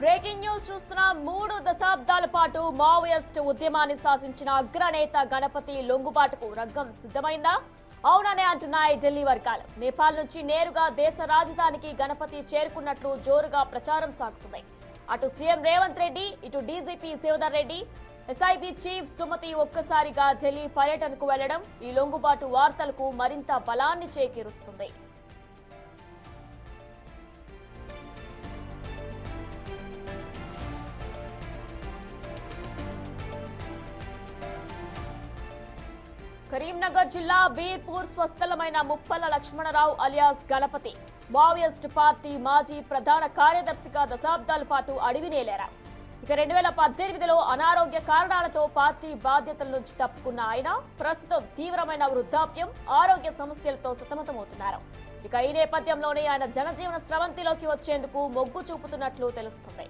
Breaking news చూస్తున్న 3 దశాబ్దాల పాటు మావోయిస్ట్ ఉద్యమాన్ని శాసించిన అగ్రనేత గణపతి లొంగుబాటుకు రంగం సిద్ధమైందా? అవుననే అంటున్నాయి ఢిల్లీ వర్గాలు. నేపాల్ నుంచి నేరుగా దేశ రాజధానికి గణపతి చేరుకున్నట్లు జోరుగా ప్రచారం సాగుతుంది. అటు సీఎం రేవంత్ రెడ్డి, ఇటు DGP Shivadhar Reddy, SIB chief Sumathi ఒక్కసారిగా ఢిల్లీ పర్యటనకు వెళ్లడం ఈ లొంగుబాటు వార్తలకు మరింత బలాన్ని చేకూరుస్తుంది. కరీంనగర్ జిల్లా బీర్పూర్ స్వస్థలమైన Muppala Lakshmana Rao alias Ganapathy Maoist party మాజీ ప్రధాన కార్యదర్శిగా దశాబ్దాల పాటు అడవినేలారు. ఇక 2018లో అనారోగ్య కారణాలతో పార్టీ బాధ్యతల నుంచి తప్పుకున్న ఆయన ప్రస్తుతం తీవ్రమైన వృద్ధాప్యం, ఆరోగ్య సమస్యలతో సతమతమవుతున్నారు. ఇక ఈ నేపథ్యంలోనే ఆయన జనజీవన స్రవంతిలోకి వచ్చేందుకు మొగ్గు చూపుతున్నట్లు తెలుస్తుంది.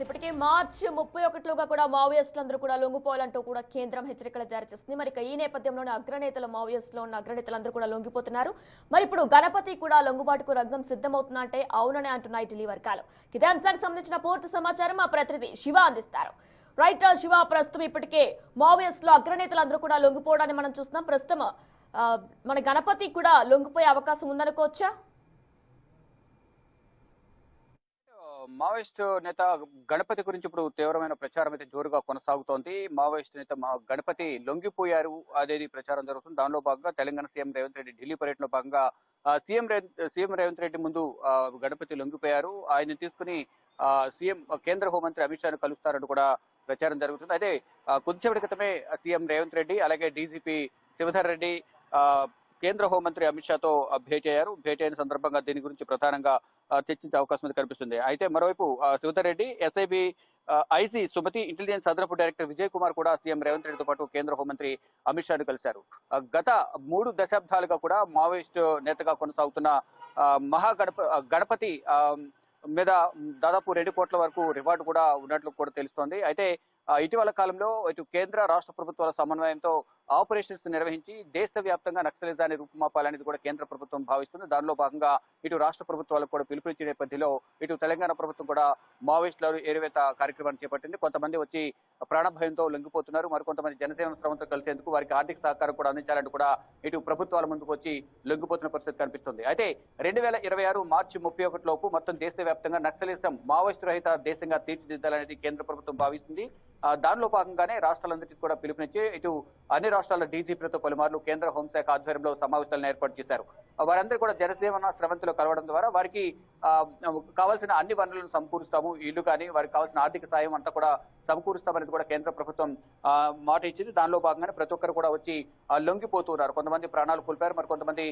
ఇప్పటికే మార్చి 31లోగా కూడా మావోయిస్టులందరూ కూడా లొంగిపోవాలంటూ కూడా కేంద్రం హెచ్చరికలు జారీ చేస్తుంది. మరి ఈ నేపథ్యంలోనే అగ్రనేతల మావోయిస్టులో ఉన్న అగ్రనేతలందరూ కూడా లొంగిపోతున్నారు. మరి ఇప్పుడు గణపతి కూడా లొంగుబాటుకు రంగం సిద్ధమవుతుందంటే అవుననే అంటున్నాయి ఢిల్లీ వర్గాలు. ఇదే అంశానికి సంబంధించిన పూర్తి సమాచారం మా ప్రతినిధి శివ అందిస్తారు. రైట్ శివ, ప్రస్తుతం ఇప్పటికే మావోయిస్టులో అగ్రనేతలందరూ కూడా లొంగిపోవడాన్ని మనం చూస్తున్నాం. ప్రస్తుతం మన గణపతి కూడా లొంగిపోయే అవకాశం ఉందనుకోవచ్చా? మావోయిస్టు నేత గణపతి గురించి ఇప్పుడు తీవ్రమైన ప్రచారం అయితే జోరుగా కొనసాగుతోంది. మావోయిస్టు నేత గణపతి లొంగిపోయారు అనేది ప్రచారం జరుగుతుంది. దానిలో భాగంగా తెలంగాణ సీఎం రేవంత్ రెడ్డి ఢిల్లీ పర్యటనలో భాగంగా సీఎం రేవంత్ రెడ్డి ముందు గణపతి లొంగిపోయారు. ఆయన తీసుకుని కేంద్ర హోంమంత్రి అమిత్ షాను కలుస్తారంటూ కూడా ప్రచారం జరుగుతుంది. అయితే కొద్దిసేపటి క్రితమే సీఎం రేవంత్ రెడ్డి అలాగే డీజీపీ శివధర్ రెడ్డి కేంద్ర హోంమంత్రి అమిత్ షాతో భేటీ అయ్యారు. భేటీ అయిన సందర్భంగా దీని గురించి ప్రధానంగా చర్చించే అవకాశం అయితే కనిపిస్తుంది. అయితే మరోవైపు Shivadhar Reddy, SIB IC Sumathi, intelligence అదనపు డైరెక్టర్ విజయ్ కుమార్ కూడా సీఎం రేవంత్ రెడ్డితో పాటు కేంద్ర హోంమంత్రి అమిత్ షాను కలిశారు. గత 3 దశాబ్దాలుగా కూడా మావోయిస్టు నేతగా కొనసాగుతున్న గణపతి మీద దాదాపు 2 కోట్ల వరకు రివార్డు కూడా ఉన్నట్లు కూడా తెలుస్తోంది. అయితే ఇటీవల కాలంలో ఇటు కేంద్ర రాష్ట్ర ప్రభుత్వాల సమన్వయంతో ఆపరేషన్స్ నిర్వహించి దేశవ్యాప్తంగా నక్సలిజాన్ని రూపుమాపాలనేది కూడా కేంద్ర ప్రభుత్వం భావిస్తుంది. దానిలో భాగంగా ఇటు రాష్ట్ర ప్రభుత్వాలకు కూడా పిలుపునిచ్చే నేపథ్యంలో ఇటు తెలంగాణ ప్రభుత్వం కూడా మావోయిస్టుల ఏరువేత కార్యక్రమాన్ని చేపట్టింది. కొంతమంది వచ్చి ప్రాణభయంతో లొంగిపోతున్నారు. మరికొంతమంది జనజీవన స్రవంతో కలిసేందుకు వారికి ఆర్థిక సహకారం కూడా అందించాలంటూ కూడా ఇటు ప్రభుత్వాల ముందుకు వచ్చి లొంగిపోతున్న పరిస్థితి కనిపిస్తుంది. అయితే 2026 మార్చి 31 లోపు మొత్తం దేశవ్యాప్తంగా నక్సలిజం మావోయిస్టు రహిత దేశంగా తీర్చిదిద్దాలనేది కేంద్ర ప్రభుత్వం భావిస్తుంది. దానిలో భాగంగానే రాష్ట్రాలందరికీ కూడా పిలుపునిచ్చి ఇటు అన్ని రాష్ట్రాల డీజీపీలతో పలుమార్లు కేంద్ర హోంశాఖ ఆధ్వర్యంలో సమావేశాలను ఏర్పాటు చేశారు. వారందరూ కూడా జనజీవన స్రవంతిలో కలవడం ద్వారా వారికి కావాల్సిన అన్ని వనరులను సమకూరుస్తాము, ఇల్లు కానీ వారికి కావాల్సిన ఆర్థిక సాయం అంతా కూడా సమకూరుస్తామనేది కూడా కేంద్ర ప్రభుత్వం మాట ఇచ్చింది. దానిలో భాగంగానే ప్రతి ఒక్కరు కూడా వచ్చి లొంగిపోతున్నారు. కొంతమంది ప్రాణాలు కోల్పోయారు, మరి కొంతమంది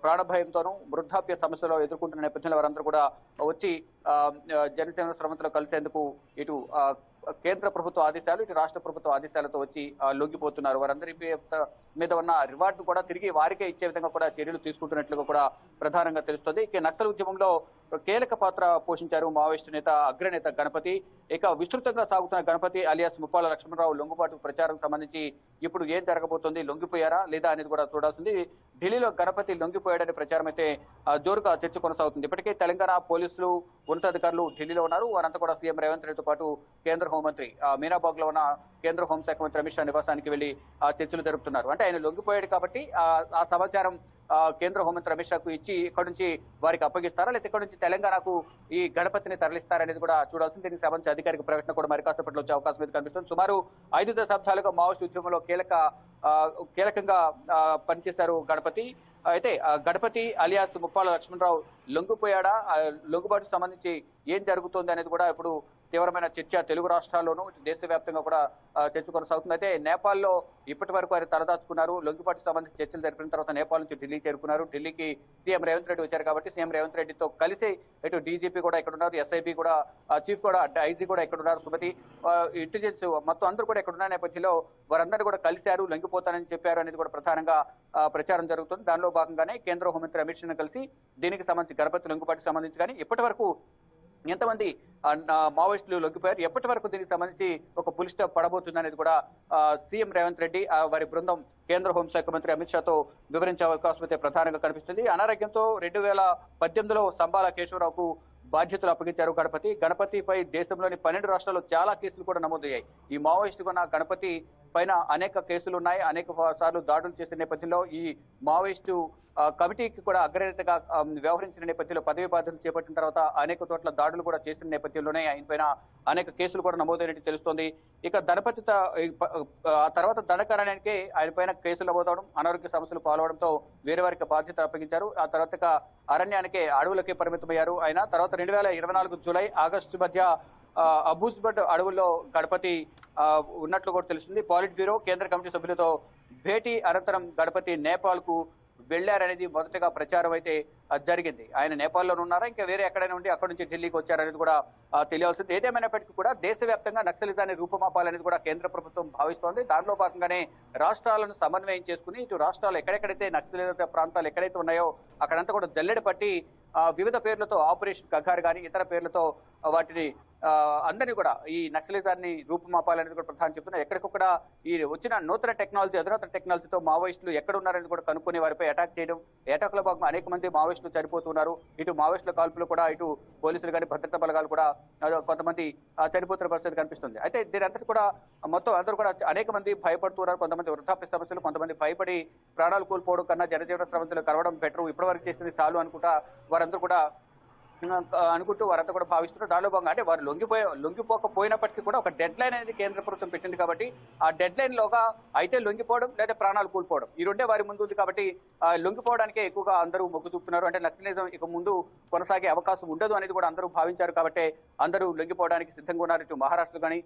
ప్రాణభయంతోనూ వృద్ధాప్య సమస్యలు ఎదుర్కొంటున్న నేపథ్యంలో వారందరూ కూడా వచ్చి జనజీవన స్రవంతిలో కలిసేందుకు ఇటు కేంద్ర ప్రభుత్వ ఆదేశాలు, ఇటు రాష్ట్ర ప్రభుత్వ ఆదేశాలతో వచ్చి లొంగిపోతున్నారు. వారందరి మీద ఉన్న రివార్డు కూడా తిరిగి వారికే ఇచ్చే విధంగా కూడా చర్యలు తీసుకుంటున్నట్లుగా కూడా ప్రధానంగా తెలుస్తుంది. ఇక నక్సల్ ఉద్యమంలో కీలక పాత్ర పోషించారు మావోయిస్టు నేత అగ్రనేత గణపతి. ఇక విస్తృతంగా సాగుతున్న గణపతి అలియాస్ ముప్పాల లక్ష్మణరావు లొంగుబాటు ప్రచారం సంబంధించి ఇప్పుడు ఏం జరగబోతోంది, లొంగిపోయారా లేదా అనేది కూడా చూడాల్సింది. ఢిల్లీలో గణపతి లొంగిపోయాడనే ప్రచారం అయితే జోరుగా చర్చ కొనసాగుతుంది. ఇప్పటికే తెలంగాణ పోలీసులు ఉన్నతాధికారులు ఢిల్లీలో ఉన్నారు. వారంతా కూడా సీఎం రేవంత్ రెడ్డితో పాటు కేంద్ర హోంమంత్రి మీనాబాగ్ లో ఉన్న కేంద్ర హోంశాఖ మంత్రి అమిత్ షా నివాసానికి వెళ్లి చర్చలు జరుపుతున్నారు. అంటే ఆయన లొంగిపోయాడు కాబట్టి ఆ సమాచారం కేంద్ర హోంమంత్రి అమిత్ షాకు ఇచ్చి ఇక్కడ నుంచి వారికి అప్పగిస్తారా, లేకపోతే ఇక్కడ నుంచి తెలంగాణకు ఈ గణపతిని తరలిస్తారనేది కూడా చూడాల్సింది. దీనికి సంబంధించి అధికారిక ప్రకటన కూడా మరి కాసేపట్లో వచ్చే అవకాశం అయితే కనిపిస్తుంది. సుమారు 5 దశాబ్దాలుగా మావోయిస్టు ఉద్యమంలో కీలకంగా పనిచేశారు గణపతి. అయితే గణపతి అలియాస్ ముప్పాల లక్ష్మణరావు లొంగిపోయాడా, లొంగుబాటుకు సంబంధించి ఏం జరుగుతోంది అనేది కూడా ఇప్పుడు తీవ్రమైన చర్చ తెలుగు రాష్ట్రాల్లోనూ దేశవ్యాప్తంగా కూడా చర్చ కొనసాగుతుంది. అయితే నేపాల్లో ఇప్పటి వరకు ఆయన తలదాచుకున్నారు. లొంగిపాటికి సంబంధించి చర్చలు జరిపిన తర్వాత నేపాల్ నుంచి ఢిల్లీ చేరుకున్నారు. ఢిల్లీకి సీఎం రేవంత్ రెడ్డి వచ్చారు కాబట్టి సీఎం రేవంత్ రెడ్డితో కలిసి ఇటు డీజీపీ కూడా ఇక్కడ ఉన్నారు, ఎస్ఐబి కూడా చీఫ్ కూడా ఐజీ కూడా ఇక్కడ ఉన్నారు, సుమతి ఇంటెలిజెన్స్ మొత్తం అందరూ కూడా ఇక్కడ ఉన్న నేపథ్యంలో వారందరూ కూడా కలిశారు, లొంగిపోతానని చెప్పారు అనేది కూడా ప్రధానంగా ప్రచారం జరుగుతుంది. దానిలో భాగంగానే కేంద్ర హోంమంత్రి అమిత్ షాను కలిసి దీనికి సంబంధించి గణపతి లొంగిపాటికి సంబంధించి కానీ ఇప్పటి వరకు ఎంతమంది మావోయిస్టులు లొంగిపోయారు, ఎప్పటి వరకు దీనికి సంబంధించి ఒక పులి స్టాప్ పడబోతుంది అనేది కూడా సీఎం రేవంత్ రెడ్డి వారి బృందం కేంద్ర హోంశాఖ మంత్రి అమిత్ షాతో వివరించే అవకాశం అయితే ప్రధానంగా కనిపిస్తుంది. అనారోగ్యంతో 2018లో సంబాల కేశవరావుకు బాధ్యతలు అప్పగించారు గణపతిపై దేశంలోని 12 రాష్ట్రాల్లో చాలా కేసులు కూడా నమోదయ్యాయి. ఈ మావోయిస్టు కొన్న గణపతి పైన అనేక కేసులు ఉన్నాయి, అనేక సార్లు దాడులు చేసిన నేపథ్యంలో ఈ మావోయిస్టు కమిటీకి కూడా అగ్రనేతగా వ్యవహరించిన నేపథ్యంలో పదవి బాధ్యతలు చేపట్టిన తర్వాత అనేక చోట్ల దాడులు కూడా చేసిన నేపథ్యంలోనే ఆయన పైన అనేక కేసులు కూడా నమోదైనట్టు తెలుస్తోంది. ఇక గణపతి ఆ తర్వాత దండకారణ్యానికి ఆయన పైన కేసులు నమోదవడం, అనారోగ్య సమస్యలు పాల్గొనడంతో వేరే వారికి బాధ్యత అప్పగించారు. ఆ తర్వాత అరణ్యానికే అడవులకే పరిమితమయ్యారు ఆయన. తర్వాత 2024 జూలై ఆగస్టు మధ్య అబూస్బడ్ అడవుల్లో గణపతి ఉన్నట్లు కూడా తెలుస్తుంది. పాలిట్ బ్యూరో కేంద్ర కమిటీ సభ్యులతో భేటీ అనంతరం గణపతి నేపాల్ కు వెళ్లారనేది మొదటగా ప్రచారం అయితే జరిగింది. ఆయన నేపాల్లో ఉన్నారా ఇంకా వేరే ఎక్కడైనా ఉండి అక్కడి నుంచి ఢిల్లీకి వచ్చారనేది కూడా తెలియాల్సింది. ఏదేమైనప్పటికీ కూడా దేశవ్యాప్తంగా నక్సలిజాన్ని రూపుమాపాలనేది కూడా కేంద్ర ప్రభుత్వం భావిస్తోంది. దానిలో భాగంగానే రాష్ట్రాలను సమన్వయం చేసుకుని ఇటు రాష్ట్రాలు ఎక్కడెక్కడైతే నక్సలిజ ప్రాంతాలు ఎక్కడైతే ఉన్నాయో అక్కడంతా కూడా జల్లెడ పట్టి వివిధ పేర్లతో ఆపరేషన్ కగార్ కానీ ఇతర పేర్లతో వాటిని అందరినీ కూడా ఈ నక్సలిజాన్ని రూపుమాపాలనేది కూడా ప్రధాని చెప్తున్నారు. ఎక్కడికొక్కడ ఈ వచ్చిన నూతన టెక్నాలజీ అధునాతన టెక్నాలజీతో మావోయిస్టులు ఎక్కడ ఉన్నారని కూడా కనుక్కునే వారిపై అటాక్ చేయడం, అటాక్ లో భాగంగా అనేక మంది మావోయిస్టులు చనిపోతున్నారు. ఇటు మావోయిస్టుల కాల్పులు కూడా ఇటు పోలీసులు కానీ భద్రతా బలగాలు కూడా కొంతమంది చనిపోతున్న పరిస్థితి కనిపిస్తుంది. అయితే దీని అంతటి కూడా మొత్తం అందరూ కూడా అనేక మంది భయపడుతున్నారు. కొంతమంది వృద్ధాప్య సమస్యలు, కొంతమంది భయపడి ప్రాణాలు కోల్పోవడం కన్నా జనజీవన సమస్యలు కలవడం బెటర్, ఇప్పటివరకు చేసింది చాలు అనుకుంటా వారందరూ కూడా అనుకుంటూ వారంతా కూడా భావిస్తున్నారు. దానిలో భాగంగా అంటే వారు లొంగిపోకపోయినప్పటికీ కూడా ఒక డెడ్ లైన్ అనేది కేంద్ర ప్రభుత్వం పెట్టింది కాబట్టి ఆ డెడ్ లైన్ లోగా అయితే లొంగిపోవడం లేదా ప్రాణాలు కోల్పోవడం ఈ రెండే వారి ముందు ఉంది కాబట్టి లొంగిపోవడానికే ఎక్కువగా అందరూ మొగ్గు చూపుతున్నారు. అంటే నక్సలిజం ఇక ముందు కొనసాగే అవకాశం ఉండదు అనేది కూడా అందరూ భావించారు కాబట్టి అందరూ లొంగిపోవడానికి సిద్ధంగా ఉన్నారు. ఇటు మహారాష్ట్ర కానీ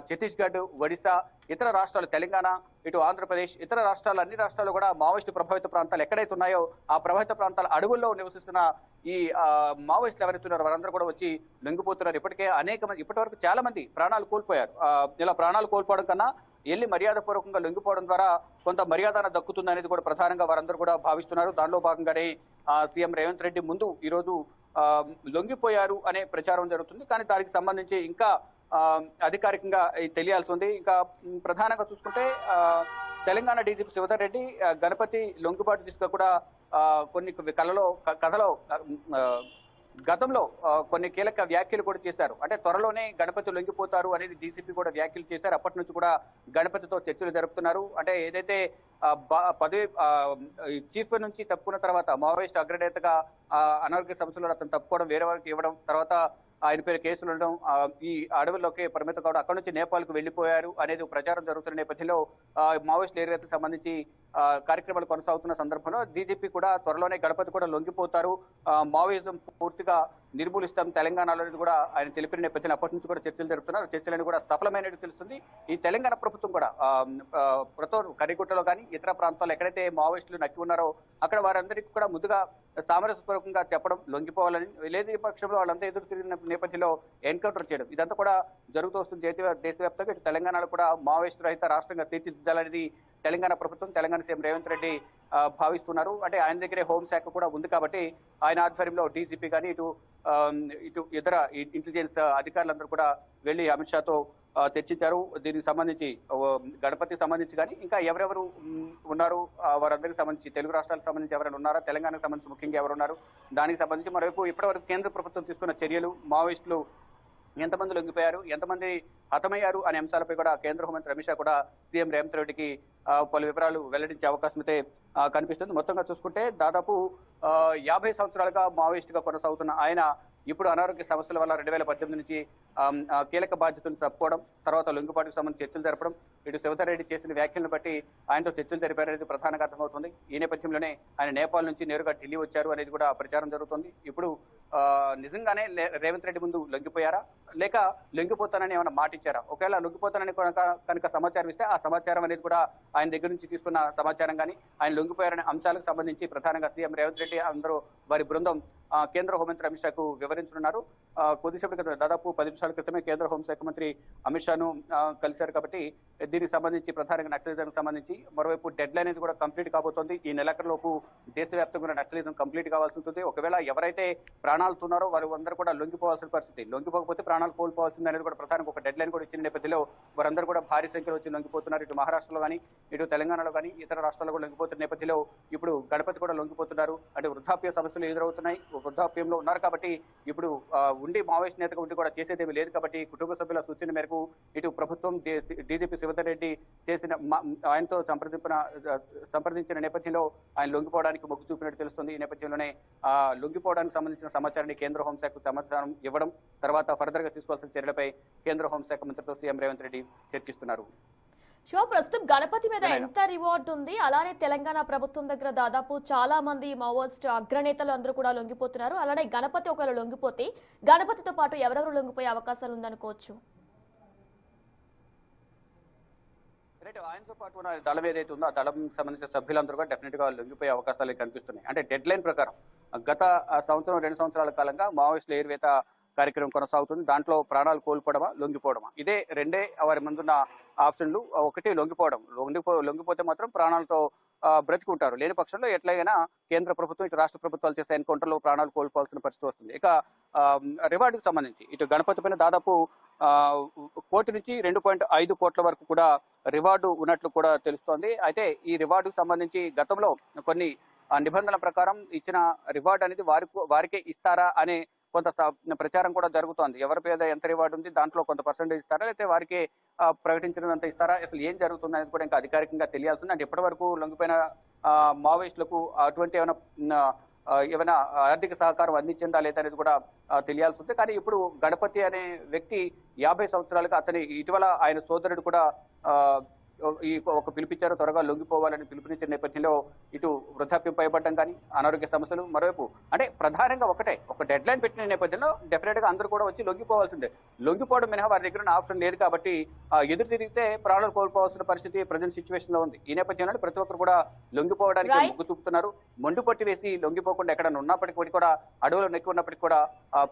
ఛత్తీస్గఢ్, ఒడిశా, ఇతర రాష్ట్రాలు, తెలంగాణ, ఇటు ఆంధ్రప్రదేశ్, ఇతర రాష్ట్రాలు అన్ని రాష్ట్రాలు కూడా మావోయిస్టు ప్రభావిత ప్రాంతాలు ఎక్కడైతే ఉన్నాయో ఆ ప్రభావిత ప్రాంతాల అడవుల్లో నివసిస్తున్న ఈ మావోయిస్టులు ఎవరైతున్నారో వారందరూ కూడా వచ్చి లొంగిపోతున్నారు. ఇప్పటికే అనేక మంది ఇప్పటి వరకు చాలా మంది ప్రాణాలు కోల్పోయారు. ఇలా ప్రాణాలు కోల్పోవడం కన్నా వెళ్ళి మర్యాదపూర్వకంగా లొంగిపోవడం ద్వారా కొంత మర్యాద దక్కుతుంది అనేది కూడా ప్రధానంగా వారందరూ కూడా భావిస్తున్నారు. దానిలో భాగంగానే సీఎం రేవంత్ రెడ్డి ముందు ఈరోజు లొంగిపోయారు అనే ప్రచారం జరుగుతుంది. కానీ దానికి సంబంధించి ఇంకా అధికారికంగా తెలియాల్సి ఉంది. ఇంకా ప్రధానంగా చూసుకుంటే తెలంగాణ డీజీపీ శివధర్ రెడ్డి గణపతి లొంగుబాటు తీసుకు కూడా కొన్ని కథలో గతంలో కొన్ని కీలక వ్యాఖ్యలు కూడా చేశారు. అంటే త్వరలోనే గణపతి లొంగిపోతారు అనేది డీసీపీ కూడా వ్యాఖ్యలు చేశారు. అప్పటి నుంచి కూడా గణపతితో చర్చలు జరుపుతున్నారు. అంటే ఏదైతే పదవి చీఫ్ నుంచి తప్పుకున్న తర్వాత మావోయిస్ట్ అగ్రనేతగా అనారోగ్య సమస్యలు అతను తప్పుకోవడం, వేరే వారికి ఇవ్వడం, తర్వాత ఆయన పేరు కేసులు ఉండడం, ఈ అడవుల్లోకి పరిమితం కావడం, అక్కడి నుంచి నేపాల్కు వెళ్లిపోయారు అనేది ప్రచారం జరుగుతున్న నేపథ్యంలో మావోయిస్ట్ ఏరియాకి సంబంధించి కార్యక్రమాలు కొనసాగుతున్న సందర్భంలో డీజీపీ కూడా త్వరలోనే గణపతి కూడా లొంగిపోతారు, మావోయిజం పూర్తిగా నిర్మూలిస్తాం తెలంగాణలో కూడా ఆయన తెలిపిన నేపథ్యంలో అప్పటి నుంచి కూడా చర్చలు జరుపుతున్నారు. చర్చలను కూడా సఫలమైనట్టు తెలుస్తుంది. ఈ తెలంగాణ ప్రభుత్వం కూడా కరిగుట్టలో కానీ ఇతర ప్రాంతాల్లో ఎక్కడైతే మావోయిస్టులు నక్కి ఉన్నారో అక్కడ వారందరికీ కూడా ముందుగా సామరస్యపూర్వకంగా చెప్పడం, లొంగిపోవాలని, లేని పక్షంలో వాళ్ళంతా ఎదురు తిరిగిన నేపథ్యంలో ఎన్కౌంటర్ చేయడం ఇదంతా కూడా జరుగుతూ వస్తుంది. దేశవ్యాప్తంగా ఇటు తెలంగాణలో కూడా మావోయిస్టు రహిత రాష్ట్రంగా తీర్చిదిద్దాలనేది తెలంగాణ ప్రభుత్వం, తెలంగాణ సీఎం రేవంత్ రెడ్డి భావిస్తున్నారు. అంటే ఆయన దగ్గరే హోంశాఖ కూడా ఉంది కాబట్టి ఆయన ఆధ్వర్యంలో డీజీపీ కానీ ఇటు ఇతర ఇంటెలిజెన్స్ అధికారులందరూ కూడా వెళ్లి అమిత్ షాతో చర్చించారు. దీనికి సంబంధించి గణపతికి సంబంధించి కానీ ఇంకా ఎవరెవరు ఉన్నారు వారందరికి సంబంధించి తెలుగు రాష్ట్రాలకు సంబంధించి ఎవరైనా ఉన్నారా, తెలంగాణకు సంబంధించి ముఖ్యంగా ఎవరున్నారు, దానికి సంబంధించి మరోవైపు ఇప్పటివరకు కేంద్ర ప్రభుత్వం తీసుకున్న చర్యలు, మావోయిస్టులు ఎంతమంది లొంగిపోయారు, ఎంతమంది హతమయ్యారు అనే అంశాలపై కూడా కేంద్ర హోంమంత్రి అమిత్ షా కూడా సీఎం రేవంత్ రెడ్డికి పలు వివరాలు వెల్లడించే అవకాశం అయితే కనిపిస్తుంది. మొత్తంగా చూసుకుంటే దాదాపు 50 సంవత్సరాలుగా మావోయిస్టుగా కొనసాగుతున్న ఆయన ఇప్పుడు అనారోగ్య సమస్యల వల్ల 2018 నుంచి కీలక బాధ్యతలు తప్పుకోవడం, తర్వాత లొంగిపాటుకు సంబంధించి చర్చలు జరపడం, ఇటు శివధర్ రెడ్డి చేసిన వ్యాఖ్యలను బట్టి ఆయనతో చర్చలు జరిపారనేది ప్రధానంగా అర్థమవుతుంది. ఈ నేపథ్యంలోనే ఆయన నేపాల్ నుంచి నేరుగా ఢిల్లీ వచ్చారు అనేది కూడా ప్రచారం జరుగుతుంది. ఇప్పుడు నిజంగానే రేవంత్ రెడ్డి ముందు లొంగిపోయారా, లేక లొంగిపోతానని ఏమైనా మాట ఇచ్చారా? ఒకవేళ లొంగిపోతానని కనుక సమాచారం ఇస్తే ఆ సమాచారం అనేది కూడా ఆయన దగ్గర నుంచి తీసుకున్న సమాచారం కానీ ఆయన లొంగిపోయారనే అంశాలకు సంబంధించి ప్రధానంగా సీఎం రేవంత్ రెడ్డి అందరూ వారి బృందం కేంద్ర హోంమంత్రి అమిత్ షాకు వివరించనున్నారు. కొద్దిసేపటి క్రితం దాదాపు 10 నిమిషాల క్రితమే కేంద్ర హోంశాఖ మంత్రి అమిత్ షాను కలిశారు. కాబట్టి దీనికి సంబంధించి ప్రధానంగా నక్సలిజంకి సంబంధించి మరోవైపు డెడ్ లైన్ అనేది కూడా కంప్లీట్ కాబోతోంది. ఈ నెలాఖరులోపు దేశవ్యాప్తంగా నక్సలిజం కంప్లీట్ కావాల్సి ఉంటుంది. ఒకవేళ ఎవరైతే ప్రాణాలుతున్నారో వారు అందరూ కూడా లొంగిపోవాల్సిన పరిస్థితి, లొంగిపోకపోతే ప్రాణాలు కోల్పోవాల్సింది అనేది కూడా ప్రధానంగా ఒక డెడ్ లైన్ కూడా ఇచ్చిన నేపథ్యంలో వారందరూ కూడా భారీ సంఖ్యలో వచ్చి లొంగిపోతున్నారు. ఇటు మహారాష్ట్రలో కానీ, ఇటు తెలంగాణలో కానీ, ఇతర రాష్ట్రాల్లో కూడా లొంగిపోతున్న నేపథ్యంలో ఇప్పుడు గణపతి కూడా లొంగిపోతున్నారు. అంటే వృద్ధాప్య సమస్యలు ఎదురవుతున్నాయి. వృద్ధాప్యంలో ఉన్నారు కాబట్టి ఇప్పుడు ఉండి మావోయిస్ట్ నేతగా ఉండి కూడా చేసేదేమీ లేదు కాబట్టి కుటుంబ సభ్యుల సూచన మేరకు ఇటు ప్రభుత్వం డీజీపీ శివధర్ రెడ్డి చేసిన ఆయనతో సంప్రదించిన నేపథ్యంలో ఆయన లొంగిపోవడానికి మొగ్గు చూపినట్టు తెలుస్తుంది. ఈ నేపథ్యంలోనే లొంగిపోవడానికి సంబంధించిన సమాచారాన్ని కేంద్ర హోంశాఖకు సమాచారం ఇవ్వడం, తర్వాత ఫర్దర్ గా తీసుకోవాల్సిన చర్యలపై కేంద్ర హోంశాఖ మంత్రితో సీఎం రేవంత్ రెడ్డి చర్చిస్తున్నారు. ప్రస్తుతం గణపతి మీద ఎంత రివార్డ్ ఉంది? అలానే తెలంగాణ ప్రభుత్వం దగ్గర దాదాపు చాలా మంది మావోయిస్ట్ అగ్రనేతలు అందరూ కూడా లొంగిపోతున్నారు. అలానే గణపతి ఒకవేళ లొంగిపోతే గణపతితో పాటు ఎవరెవరు లొంగిపోయే అవకాశాలు ఉందనుకోవచ్చు? ఆయనతో పాటు ఉన్న దళం ఏదైతే ఉందో ఆ దళం సంబంధించిన సభ్యులందరూ కూడా డెఫినెట్ గా లొంగిపోయే అవకాశాలు కనిపిస్తున్నాయి. అంటే డెడ్ లైన్ ప్రకారం గత సంవత్సరం 2 సంవత్సరాల కాలంగా మావోయిస్టుల ఏరువేత కార్యక్రమం కొనసాగుతుంది. దాంట్లో ప్రాణాలు కోల్పోవడమా, లొంగిపోవడమా, ఇదే రెండే వారి ముందున్న ఆప్షన్లు. ఒకటి లొంగిపోవడం, లొంగిపోతే మాత్రం ప్రాణాలతో బ్రతికుంటారు. లేని పక్షంలో ఎట్లయినా కేంద్ర ప్రభుత్వం ఇటు రాష్ట్ర ప్రభుత్వాలు చేసే ఎన్కౌంటర్లో ప్రాణాలు కోల్పోవాల్సిన పరిస్థితి వస్తుంది. ఇక రివార్డుకు సంబంధించి ఇటు గణపతి పైన దాదాపు 1 కోటి నుంచి 2.5 కోట్ల వరకు కూడా రివార్డు ఉన్నట్లు కూడా తెలుస్తోంది. అయితే ఈ రివార్డుకు సంబంధించి గతంలో కొన్ని నిబంధనల ప్రకారం ఇచ్చిన రివార్డు అనేది వారికే ఇస్తారా అనే కొంత ప్రచారం కూడా జరుగుతోంది. ఎవరి పేద ఎంత రివార్డు ఉంది, దాంట్లో కొంత పర్సెంటేజ్ ఇస్తారా, లేకపోతే వారికి ప్రకటించినంత ఇస్తారా, అసలు ఏం జరుగుతుంది అనేది కూడా ఇంకా అధికారికంగా తెలియాల్సింది. అంటే ఇప్పటి వరకు లొంగిపోయిన మావోయిస్టులకు అటువంటి ఏమైనా ఆర్థిక సహకారం అందించిందా లేదా అనేది కూడా తెలియాల్సి ఉంది. కానీ ఇప్పుడు గణపతి అనే వ్యక్తి 50 సంవత్సరాలుగా అతని ఇటీవల ఆయన సోదరుడు కూడా ఈ ఒక పిలిపించారు, త్వరగా లొంగిపోవాలని పిలుపునిచ్చిన నేపథ్యంలో ఇటు వృద్ధాప్యం పైబడ్డం కానీ, అనారోగ్య సమస్యలు, మరోవైపు అంటే ప్రధానంగా ఒక డెడ్ లైన్ పెట్టిన నేపథ్యంలో డెఫినెట్ గా అందరూ కూడా వచ్చి లొంగిపోవాల్సిందే. లొంగిపోవడం మినహా వారి దగ్గర ఉన్న ఆప్షన్ లేదు కాబట్టి ఎదురు తిరిగితే ప్రాణాలు కోల్పోవాల్సిన పరిస్థితి ప్రజెంట్ సిచ్యువేషన్ లో ఉంది. ఈ నేపథ్యంలో ప్రతి ఒక్కరు కూడా లొంగిపోవడానికి మొగ్గు చూపుతున్నారు. మొండు పట్టి వేసి లొంగిపోకుండా ఎక్కడ ఉన్నప్పటికీ కూడా అడవులు నెక్కి ఉన్నప్పటికీ కూడా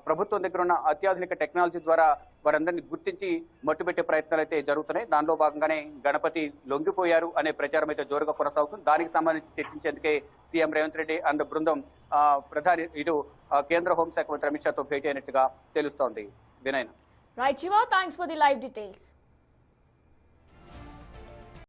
ప్రభుత్వం దగ్గర ఉన్న అత్యాధునిక టెక్నాలజీ ద్వారా వారందరినీ గుర్తించి మట్టుబెట్టే ప్రయత్నాలు అయితే జరుగుతున్నాయి. దానిలో భాగంగానే గణపతి లొంగిపోయారు అనే ప్రచారం అయితే జోరుగా కొనసాగుతుంది. దానికి సంబంధించి చర్చించేందుకే సీఎం రేవంత్ రెడ్డి అండ్ బృందం ప్రధాని ఇటు కేంద్ర హోంశాఖ మంత్రి అమిత్ షాతో భేటీ అయినట్టుగా తెలుస్తోంది. Vinay. Right Shiva, thanks for the live details.